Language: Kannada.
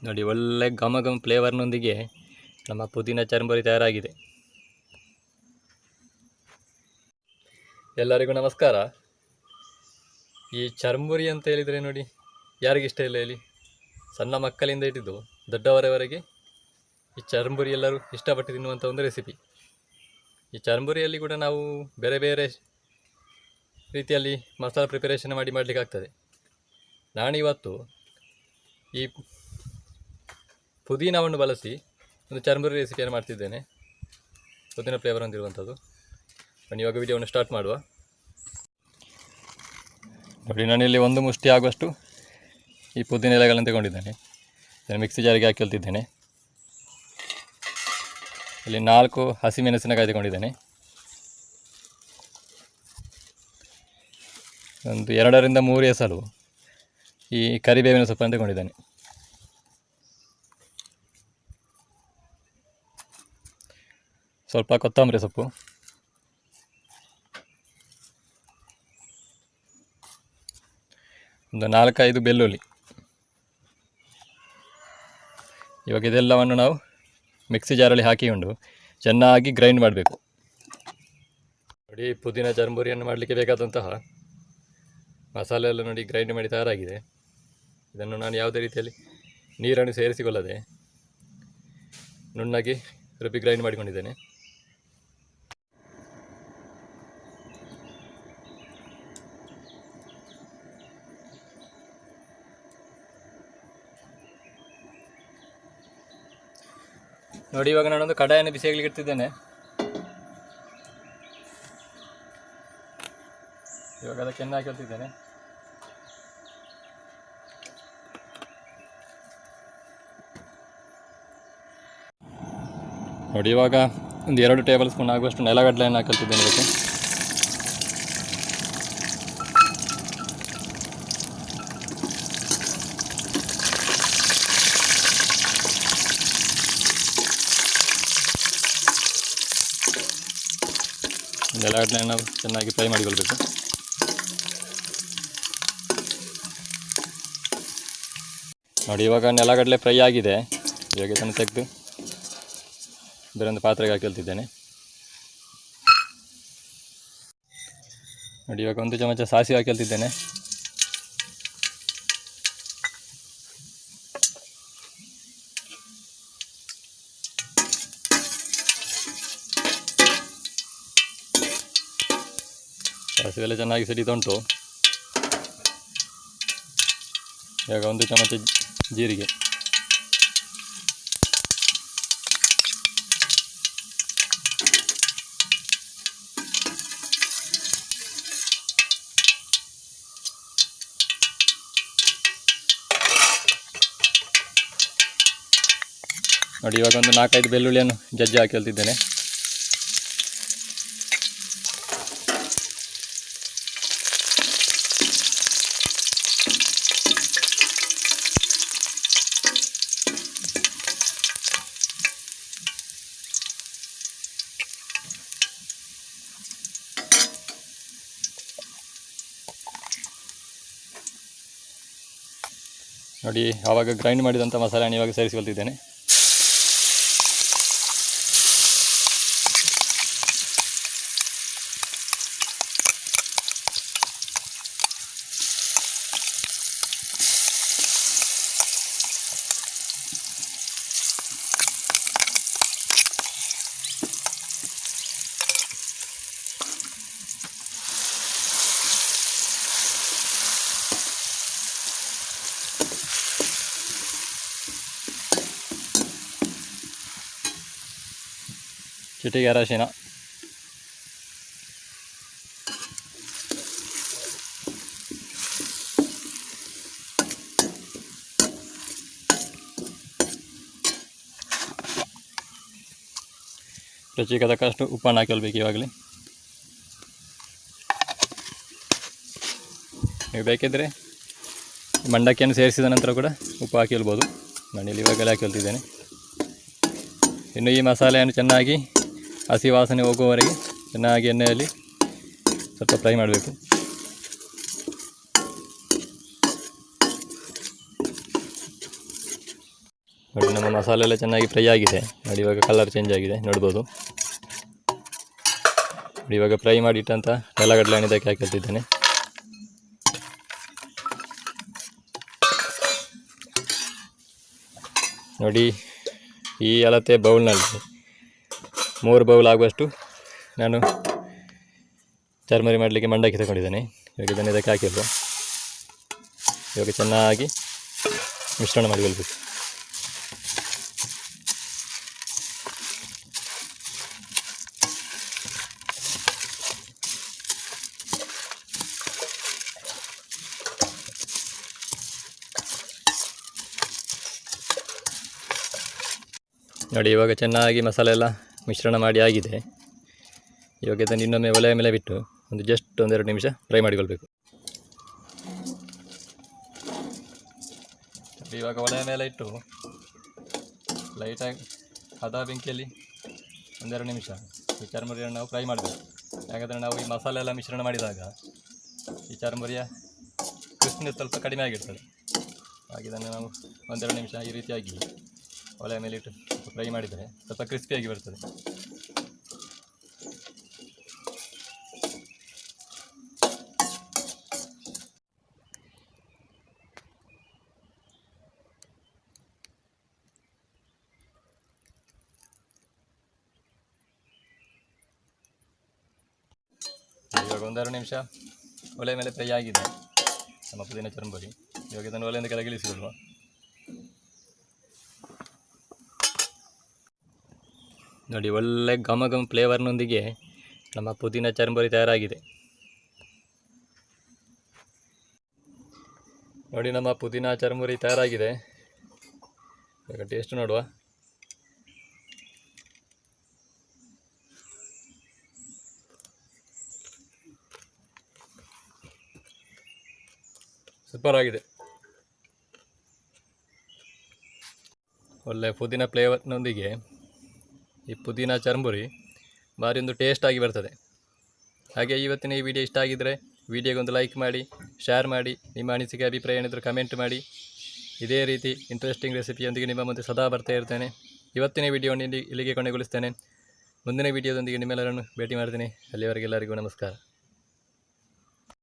ನೋಡಿ, ಒಳ್ಳೆ ಘಮ ಘಮ ಫ್ಲೇವರ್ನೊಂದಿಗೆ ನಮ್ಮ ಪುದೀನ ಚರ್ಮುರಿ ತಯಾರಾಗಿದೆ. ಎಲ್ಲರಿಗೂ ನಮಸ್ಕಾರ. ಈ ಚರ್ಮುರಿ ಅಂತ ಹೇಳಿದರೆ ನೋಡಿ, ಯಾರಿಗಿಷ್ಟ ಇಲ್ಲ ಹೇಳಿ? ಸಣ್ಣ ಮಕ್ಕಳಿಂದ ಹಿಡಿದು ದೊಡ್ಡವರವರೆಗೆ ಈ ಚರ್ಮುರಿ ಎಲ್ಲರೂ ಇಷ್ಟಪಟ್ಟು ತಿನ್ನುವಂಥ ಒಂದು ರೆಸಿಪಿ. ಈ ಚರ್ಮುರಿಯಲ್ಲಿ ಕೂಡ ನಾವು ಬೇರೆ ಬೇರೆ ರೀತಿಯಲ್ಲಿ ಮಸಾಲ ಪ್ರಿಪರೇಷನ್ ಮಾಡಲಿಕ್ಕೆ ಆಗ್ತದೆ. ನಾನಿವತ್ತು ಈ ಪುದೀನವನ್ನು ಬಳಸಿ ಒಂದು ಚರ್ಮುರಿ ರೆಸಿಪಿಯನ್ನು ಮಾಡ್ತಿದ್ದೇನೆ. ಪುದೀನ ಫ್ಲೇವರ್ ಹೊಂದಿರುವಂಥದ್ದು. ಬನ್ನಿ ಇವಾಗ ವಿಡಿಯೋವನ್ನು ಸ್ಟಾರ್ಟ್ ಮಾಡುವ. ನೋಡಿ, ನಾನಿಲ್ಲಿ ಒಂದು ಮುಷ್ಟಿ ಆಗುವಷ್ಟು ಈ ಪುದೀನ ಎಲೆಗಳನ್ನು ತಗೊಂಡಿದ್ದೇನೆ. ಇದನ್ನು ಮಿಕ್ಸಿ ಜಾರಿಗೆ ಹಾಕಿಕೊಳ್ತಿದ್ದೇನೆ. ಇಲ್ಲಿ 4 ಹಸಿಮೆಣಸಿನಕಾಯಿ ತಗೊಂಡಿದ್ದೇನೆ. ಒಂದು 2 ರಿಂದ 3 ಎಸಳು ಈ ಕರಿಬೇವಿನ ಸೊಪ್ಪನ್ನು ತಗೊಂಡಿದ್ದೇನೆ. ಸ್ವಲ್ಪ ಕೊತ್ತಂಬರಿ ಸೊಪ್ಪು, ಒಂದು 4-5 ಬೆಳ್ಳುಳ್ಳಿ. ಇವಾಗ ಇದೆಲ್ಲವನ್ನು ನಾವು ಮಿಕ್ಸಿ ಜಾರಲ್ಲಿ ಹಾಕಿಕೊಂಡು ಚೆನ್ನಾಗಿ ಗ್ರೈಂಡ್ ಮಾಡಬೇಕು. ನೋಡಿ, ಪುದೀನ ಚರ್ಮುರಿಯನ್ನು ಮಾಡಲಿಕ್ಕೆ ಬೇಕಾದಂತಹ ಮಸಾಲೆ ಎಲ್ಲ ನೋಡಿ ಗ್ರೈಂಡ್ ಮಾಡಿ ತಯಾರಾಗಿದೆ. ಇದನ್ನು ನಾನು ಯಾವುದೇ ರೀತಿಯಲ್ಲಿ ನೀರನ್ನು ಸೇರಿಸಿಕೊಳ್ಳದೆ ನುಣ್ಣಗೆ ರುಬ್ಬಿ ಗ್ರೈಂಡ್ ಮಾಡಿಕೊಂಡಿದ್ದೇನೆ. ನೋಡಿ, ಇವಾಗ ನಾನೊಂದು ಕಡಾಯನ್ನು ಬಿಸಿಯಾಗಲಿಕ್ಕೆ ಇಡ್ತಿದ್ದೇನೆ. ಇವಾಗ ಅದಕ್ಕೆ ಎಣ್ಣೆ ಹಾಕಿಕೊಳ್ತಿದ್ದೇನೆ. ನೋಡಿ, ಇವಾಗ ಒಂದು 2 ಟೇಬಲ್ ಸ್ಪೂನ್ ಆಗುವಷ್ಟು ನೆಲಗಡಲೆಯನ್ನು ಹಾಕಿಕೊಳ್ತಿದ್ದೇನೆ ಇದಕ್ಕೆ. ನೆಲಗಡಲೆಯನ್ನು ನಾವು ಚೆನ್ನಾಗಿ ಫ್ರೈ ಮಾಡಿಕೊಳ್ಬೇಕು. ನೋಡಿ, ಇವಾಗ ನೆಲಗಡಲೆ ಫ್ರೈ ಆಗಿದೆ. ಇವಾಗ ಇದನ್ನು ತೆಗೆದು ಬೇರೊಂದು ಪಾತ್ರೆಗೆ ಹಾಕಿಕೊಳ್ತಿದ್ದೇನೆ. ನೋಡಿ, ಇವಾಗ 1 ಚಮಚ ಸಾಸಿವೆ ಹಾಕಿಕೊಳ್ತಿದ್ದೇನೆ. ಸಾಸಿವೆ ಎಲ್ಲ ಚೆನ್ನಾಗಿ ಸಿಡಿತಾ ಉಂಟು. ಇವಾಗ 1 ಚಮಚ ಜೀರಿಗೆ, ನೋಡಿ, ಇವಾಗ ಒಂದು 4-5 ಬೆಳ್ಳುಳ್ಳಿಯನ್ನು ಜಜ್ಜಿ ಹಾಕಿಕೊಳ್ತಿದ್ದೇನೆ. ನೋಡಿ, ಆವಾಗ ಗ್ರೈಂಡ್ ಮಾಡಿದಂಥ ಮಸಾಲೆಯನ್ನು ಇವಾಗ ಸೇರಿಸಿಕೊಳ್ತಿದ್ದೇನೆ. ಚಿಟಿಕೆ ಅರಶಿನ, ರುಚಿಗೆ ತಕ್ಕಷ್ಟು ಉಪ್ಪನ್ನು ಹಾಕಿಕೊಳ್ಬೇಕು. ಇವಾಗಲೇ ನೀವು ಬೇಕಿದ್ದರೆ ಮಂಡಕ್ಕಿಯನ್ನು ಸೇರಿಸಿದ ನಂತರ ಕೂಡ ಉಪ್ಪು ಹಾಕಿಕೊಳ್ಬೋದು. ನಾನಿಲ್ಲಿ ಇವಾಗಲೇ ಹಾಕಿಕೊಳ್ತಿದ್ದೇನೆ. ಇನ್ನು ಈ ಮಸಾಲೆಯನ್ನು ಚೆನ್ನಾಗಿ ಹಸಿ ವಾಸನೆ ಹೋಗುವವರೆಗೆ ಚೆನ್ನಾಗಿ ಎಣ್ಣೆಯಲ್ಲಿ ಸ್ವಲ್ಪ ಫ್ರೈ ಮಾಡಬೇಕು. ನೋಡಿ ನಮ್ಮ ಮಸಾಲೆ ಎಲ್ಲ ಚೆನ್ನಾಗಿ ಫ್ರೈ ಆಗಿದೆ ನೋಡಿ, ಇವಾಗ ಕಲರ್ ಚೇಂಜ್ ಆಗಿದೆ ನೋಡ್ಬೋದು. ನೋಡಿ ಇವಾಗ ಫ್ರೈ ಮಾಡಿಟ್ಟಂಥ ನೆಲಗಡಲೆ ಇದಕ್ಕೆ ಹಾಕಿರ್ತಿದ್ದೇನೆ. ನೋಡಿ ಈ ಅಳತೆ ಬೌಲ್ನಲ್ಲಿ 3 ಬೌಲ್ ಆಗುವಷ್ಟು ನಾನು ಚರ್ಮರಿ ಮಾಡಲಿಕ್ಕೆ ಮಂಡಕ್ಕಿ ತಗೊಂಡಿದ್ದೇನೆ. ಇವಾಗ ಇದನ್ನು ಇದಕ್ಕೆ ಹಾಕಿದ್ದು ಇವಾಗ ಚೆನ್ನಾಗಿ ಮಿಶ್ರಣ ಮಾಡಿಕೊಳ್ಬೇಕು. ನೋಡಿ ಇವಾಗ ಚೆನ್ನಾಗಿ ಮಸಾಲೆ ಎಲ್ಲ ಮಿಶ್ರಣ ಮಾಡಿ ಆಗಿದೆ. ಇವಾಗ ಇದನ್ನು ಇನ್ನೊಮ್ಮೆ ಒಲೆಯ ಮೇಲೆ ಬಿಟ್ಟು ಜಸ್ಟ್ 1-2 ನಿಮಿಷ ಫ್ರೈ ಮಾಡಿಕೊಳ್ಬೇಕು. ಇವಾಗ ಒಲೆಯ ಮೇಲೆ ಇಟ್ಟು ಲೈಟಾಗಿ ಹದ ಬೆಂಕಿಯಲ್ಲಿ 1-2 ನಿಮಿಷ ಈ ಚರ್ಮುರಿಯನ್ನು ನಾವು ಫ್ರೈ ಮಾಡಬೇಕು. ಯಾಕಂದರೆ ನಾವು ಈ ಮಸಾಲೆ ಎಲ್ಲ ಮಿಶ್ರಣ ಮಾಡಿದಾಗ ಈ ಚರ್ಮುರಿಯ ಕ್ರಿಸ್ಪಿನೆಸ್ ಸ್ವಲ್ಪ ಕಡಿಮೆ ಆಗಿರ್ತದೆ. ಹಾಗೆ ಇದನ್ನು ನಾವು 1-2 ನಿಮಿಷ ಈ ರೀತಿಯಾಗಿ ಒಲೆಯ ಮೇಲೆ ಇಟ್ಟು ಫ್ರೈ ಮಾಡಿದರೆ ಸ್ವಲ್ಪ ಕ್ರಿಸ್ಪಿಯಾಗಿ ಬರ್ತದೆ. ಇವಾಗ 1-2 ನಿಮಿಷ ಒಲೆ ಮೇಲೆ ಫ್ರೈ ಆಗಿದೆ ನಮ್ಮ ಪುದೀನ ಚರ್ಮುರಿ. ಇವಾಗ ಇದನ್ನು ಒಲೆಯಿಂದ ಕೆಳಗೆ ಇಳಿಸಿಕೊಳ್ಳುವ. ನೋಡಿ ಒಳ್ಳೆ ಘಮ ಫ್ಲೇವರ್ನೊಂದಿಗೆ ನಮ್ಮ ಪುದೀನ ಚರ್ಮುರಿ ತಯಾರಾಗಿದೆ. ನೋಡಿ ನಮ್ಮ ಪುದೀನ ಚರ್ಮುರಿ ತಯಾರಾಗಿದೆ. ಇವಾಗ ಟೇಸ್ಟ್ ನೋಡುವ. ಸೂಪರ್ ಆಗಿದೆ. ಒಳ್ಳೆ ಪುದೀನ ಫ್ಲೇವರ್ನೊಂದಿಗೆ ಈ ಪುದೀನ ಚರ್ಮುರಿ ಭಾರಿ ಒಂದು ಟೇಸ್ಟ್ ಆಗಿ ಬರ್ತದೆ. ಹಾಗೆ ಇವತ್ತಿನ ಈ ವಿಡಿಯೋ ಇಷ್ಟ ಆಗಿದ್ದರೆ ವಿಡಿಯೋಗೊಂದು ಲೈಕ್ ಮಾಡಿ, ಶೇರ್ ಮಾಡಿ, ನಿಮ್ಮ ಅನಿಸಿಕೆ ಅಭಿಪ್ರಾಯ ಏನಿದ್ರು ಕಮೆಂಟ್ ಮಾಡಿ. ಇದೇ ರೀತಿ ಇಂಟ್ರೆಸ್ಟಿಂಗ್ ರೆಸಿಪಿಯೊಂದಿಗೆ ನಿಮ್ಮ ಮುಂದೆ ಸದಾ ಬರ್ತಾ ಇರ್ತೇನೆ. ಇವತ್ತಿನ ವಿಡಿಯೋವನ್ನು ಇಲ್ಲಿಗೆ ಕೊನೆಗೊಳಿಸ್ತೇನೆ. ಮುಂದಿನ ವಿಡಿಯೋದೊಂದಿಗೆ ನಿಮ್ಮೆಲ್ಲರನ್ನು ಭೇಟಿ ಮಾಡ್ತೇನೆ. ಅಲ್ಲಿವರೆಗೆ ಎಲ್ಲರಿಗೂ ನಮಸ್ಕಾರ.